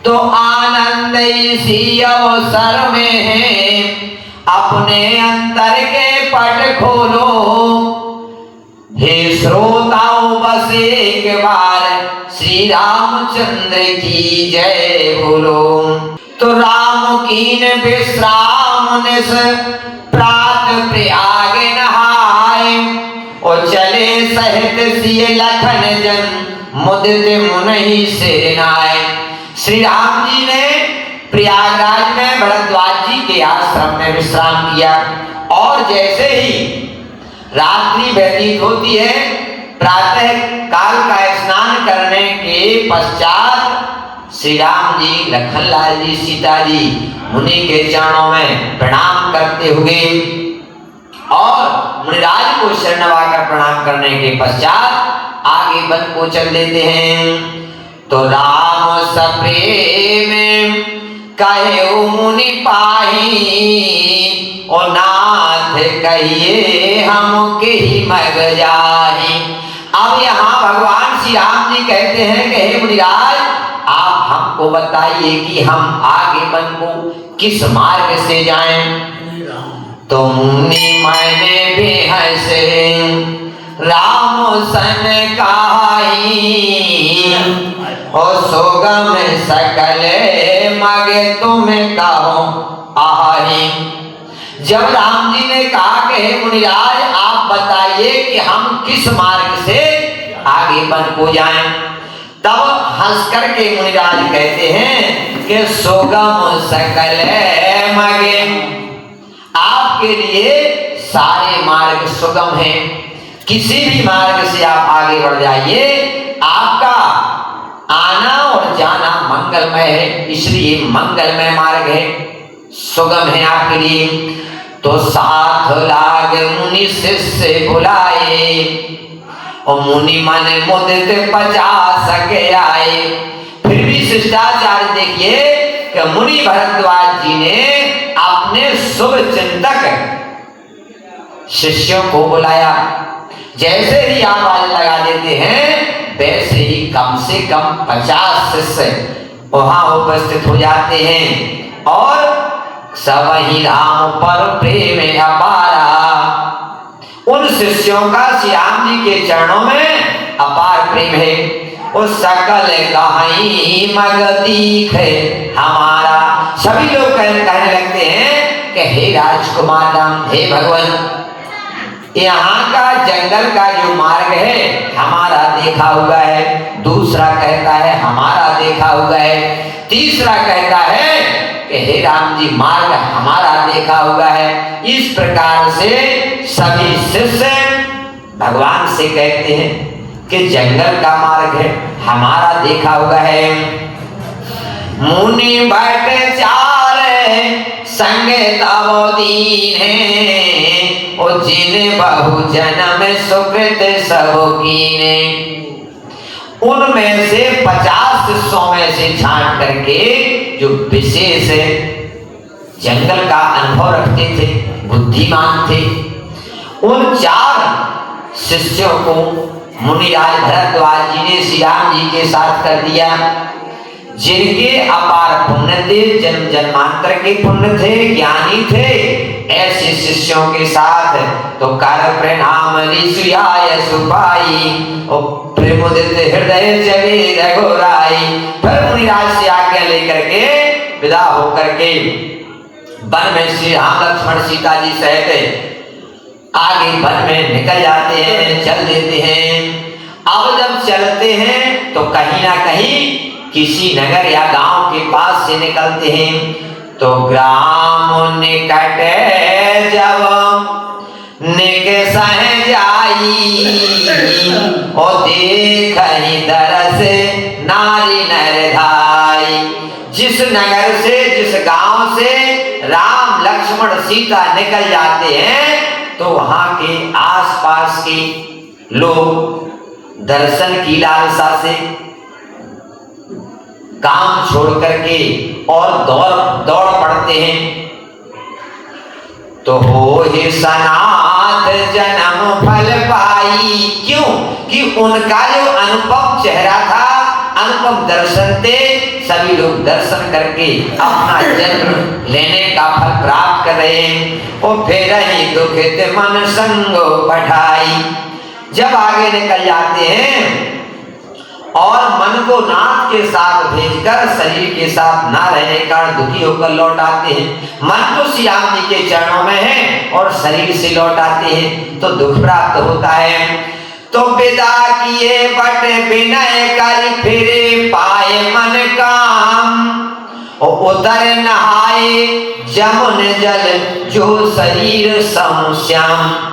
तो आनंद इसी अवसर में है, अपने अंतर के पट खोलो। हे श्रोताओं बस एक बार श्री रामचंद्र की जय बोलो। तो राम कीन विश्राम निस प्रात प्रयाग नहाए, और चले सहित सिय लखन जन मुदित मुनि से नाय। श्री राम जी ने प्रयागराज में भरद्वाज जी के आश्रम में विश्राम किया, और जैसे ही रात्रि व्यतीत होती है, प्रातः काल का स्नान करने के पश्चात श्री राम जी, लखनलाल जी, सीता जी मुनि के चरणों में प्रणाम करते हुए और मुनिराज को शरण नवाकर प्रणाम करने के पश्चात आगे वन को चल देते हैं। तो राम सप्रेम कहे मुनि पाही, और नाथ कहिए हम के ही मग जाही। अब यहाँ भगवान श्री राम जी कहते हैं कि हे मुनिराज, आप हमको बताइए कि हम आगे वन को किस मार्ग से जाएं। तो मुनि मैंने भी हंसे राम सन काई, और सोगम सकल मगे तुम्हें कहो आही। जब राम जी ने कहा कि हे मुनिराज, आप बताइए कि हम किस मार्ग से आगे वन को जाएं, तब हंस करके मुनिराज कहते हैं कि सोगम सकल मगे, आपके लिए सारे मार्ग सुगम हैं, किसी भी मार्ग से आप आगे बढ़ जाइए, आपका आना और जाना मंगलमय है, इसलिए मंगलमय मार्ग है, सुगम है आपके लिए। तो साथ लाग मुनि शिष्य बुलाए, और मुनि मन मुदित 50 के आए। फिर भी शिष्टाचार देखिए कि मुनि भरद्वाज जी ने अपने शुभ चिंतक शिष्यों को बुलाया। जैसे ही आवाज लगा देते हैं, वैसे ही कम से कम 50 शिष्य वहां उपस्थित हो जाते हैं, और सब ही राम पर प्रेम अपारा। उन शिष्यों का श्री राम जी के चरणों में अपार प्रेम है। उस सकल कहीं मग दीखे हमारा, सभी लोग कहने लगते हैं कि हे राजकुमार राम, हे भगवान, यहाँ का जंगल का जो मार्ग है हमारा देखा हुआ है। दूसरा कहता है हमारा देखा हुआ है। तीसरा कहता है कि हे राम जी, मार्ग हमारा देखा हुआ है। इस प्रकार से सभी शिष्य भगवान से कहते हैं कि जंगल का मार्ग है, हमारा देखा हुआ है। मुनि बैठ चारे संग तब दीन है, और जिन बहु जन्म सुकृत सब कीने। उनमें से 50 शिष्यों में से छांट करके जो विशेष जंगल का अनुभव रखते थे, बुद्धिमान थे, उन 4 शिष्यों को मुनिराज भरद्वाज जी ने श्री राम जी के साथ कर दिया, जिनके अपार पुण्य थे, जन्म जन्मांतर के पुण्य थे, ज्ञानी थे। ऐसे शिष्यों के साथ तो कर प्रणाम ऋषियाय सुपाई, और प्रेमोदित हृदय चले रघुराई। फिर मुनिराज से आज्ञा लेकर के विदा होकर के वन में श्री राम लक्ष्मण सीता जी सहित आगे वन में निकल जाते हैं, चल देते हैं। अब जब चलते हैं तो कहीं ना कहीं किसी नगर या गांव के पास से निकलते हैं, तो ग्राम निकट जब निकसह जाई, और देख दरस नारी नर धाई। जिस नगर से, जिस गांव से राम लक्ष्मण सीता निकल जाते हैं, तो वहां के आसपास के लोग दर्शन की लालसा से काम छोड़ करके और दौड़ पड़ते हैं। तो हो ही सनाथ जन्म फल पाई। क्यों? कि उनका जो अनुपम चेहरा था, अनुपम दर्शन थे। सभी लोग दर्शन करके अपना जन्म लेने का फल प्राप्त कर रहे हैं। और फिर ही दुखित मन संगो बढ़ाई। जब आगे निकल जाते हैं और मन को नाथ के साथ भेजकर शरीर के साथ ना रहने का दुखी होकर लौट आते हैं। मन तो श्याम जी के चरणों में है और शरीर से लौट आते हैं तो दुख प्राप्त होता है। तो विदा किए बट विनय कर फिरे पाए मन काम। और उतर नहाए जमुन जल जो शरीर सम श्याम।